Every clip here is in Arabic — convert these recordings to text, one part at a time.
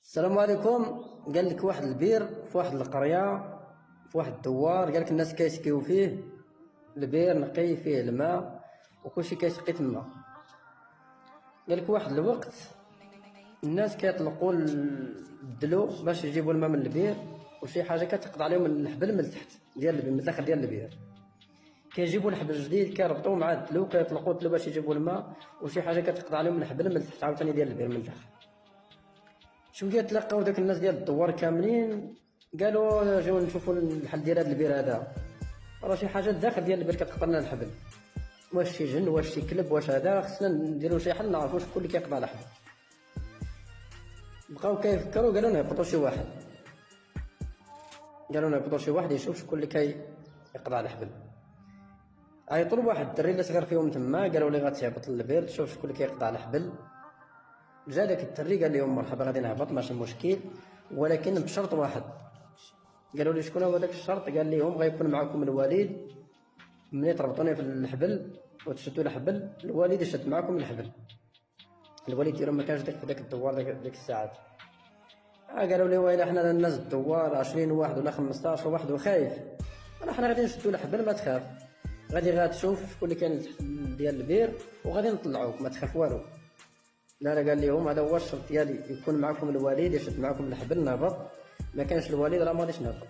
السلام عليكم. قال لك واحد البير في واحد القريه في واحد الدوار، قال لك الناس كيسقيو فيه، البير نقي فيه الماء وكلشي كيسقي تما. قال لك واحد الوقت الناس كيطلقوا الدلو باش يجيبوا الماء من البير، وشي حاجه كتقطع عليهم الحبل من التحت ديال البير، من الداخل ديال البير كيجيبوا الحبل جديد كيربطوه مع الدلو، كيطلقوا الدلو باش يجيبوا الماء، وشي حاجه كتقطع عليهم الحبل من التحت عاوتاني ديال البير من الداخل. شويه تلاقاو داك الناس ديال الدوار كاملين قالوا جاو نشوفوا الحل ديال هذا البير هذا، راه شي حاجه الداخل ديال البير كتقطع لنا الحبل، واش شي جن واش شي كلب واش هذا، خصنا نديروا شي حل نعرفوا شكون اللي كيقطع الحبل. بقاو كيفكروا قالوا نهبطوا شي واحد، قالوا نهبطوا شي واحد يشوف شكون اللي كيقطع الحبل. عيطوا لواحد الدري اللي صغر فيهم تما، قالوا لي غتهبط للبير تشوف شكون اللي كيقطع الحبل. جا داك الدري قال لهم مرحبا غادي نهبط ماشي مشكل، ولكن بشرط واحد. قالوا لي شكون هو داك الشرط؟ قال لهم غيكون معكم الوالد، ملي تربطوني في الحبل وتشدوا الحبل الوالد يشد معكم الحبل. الوالد ديالهم ما كانش في داك الدوار ديك الساعات. قالوا لي ويلي حنا الناس الدوار 20 واحد ولا 15 واحد وخايف، حنا غادي نشدوا الحبل ما تخاف، غتشوف شكون اللي كان تحت ديال البير وغادي نطلعوك ما تخاف والو. لا قال لهم هذا هو الشرط ديالي، يكون معكم الوالد يشد معكم الحبل نهبط، ما كانش الوالد راه ما غاديش نهبط.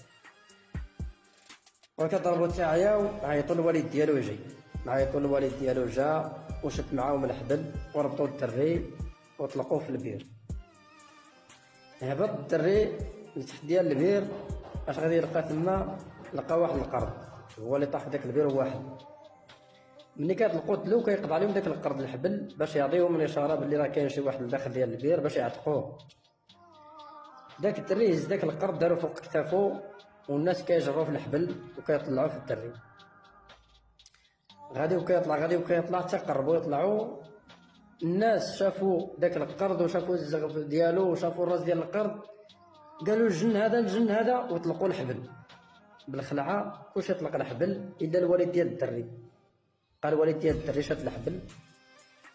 وكضربوا التاعيه عيطوا الوالد ديالو يجي، عيطوا الوالد ديالو جا وشد معاهم الحبل وربطوا الدري وطلقوه في البير. هبط الدري لتحت ديال البير، اش غادي يلقى تما؟ لقى واحد القرد هو اللي طاح في داك البير واحد. ملي كيطلقوا الدلو كيقطع عليهم داك القرد الحبل باش يعطيهم الاشاره باللي راه كاين شي واحد لداخل ديال البير باش يعتقوه. داك الدري هز داك القرد دارو فوق كتافو، والناس كيجروا في الحبل وكيطلعوا في الدري، غادي وكيطلع حتى قربوا يطلعوا. الناس شافوا داك القرد وشافوا الزغف ديالو وشافوا الراس ديال القرد، قالوا الجن هذا وطلقوا الحبل بالخلعه. كلشي طلق الحبل الا الوالد ديال الدري. قال الوالد ديال الدري شاد الحبل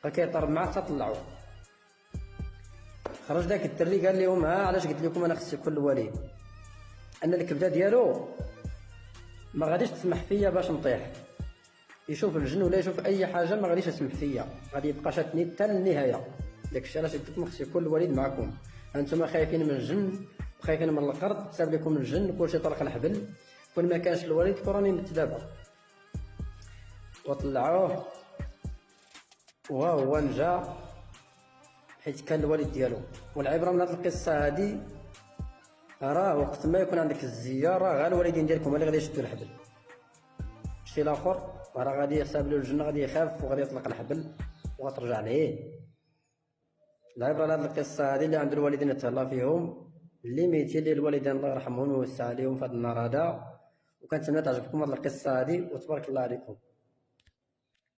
بقى كيطرب معاه حتى طلعوه. خرج داك الدري قال لهم ها علاش قلت لكم انا خص يكون الوالد، ان الكبده ديالو ما غاديش تسمح فيا باش نطيح، يشوف الجن ولا يشوف اي حاجه ما غاديش يسمح فيا، غادي يبقى شاتني حتى للنهايه. داكشي علاش قلت لكم خص يكون الوالد معكم، انتم خايفين من الجن وخايفين من القرد، ساب لكم الجن كلشي طرق الحبل، كون ما كانش الوالد كوراني مت دابا. وطلعوه وهو نجا حيت كان الوالد ديالو. والعبره من هذه القصه هذه راه وقت ما يكون عندك الزياره غير الوالدين ديالكم اللي غادي يشدوا الحبل، شي الاخر راه غادي يحسب له الجن، غادي يخاف وغادي يطلق الحبل وغترجع ليه. العبره من هذه القصه هذه اللي عند الوالدين تهلا فيهم، اللي ميتين ليه الوالدين الله يرحمهم ويوسع عليهم في هذا النهار هذا. وكنتمنى تعجبكم هذه القصه هذه وتبارك الله عليكم.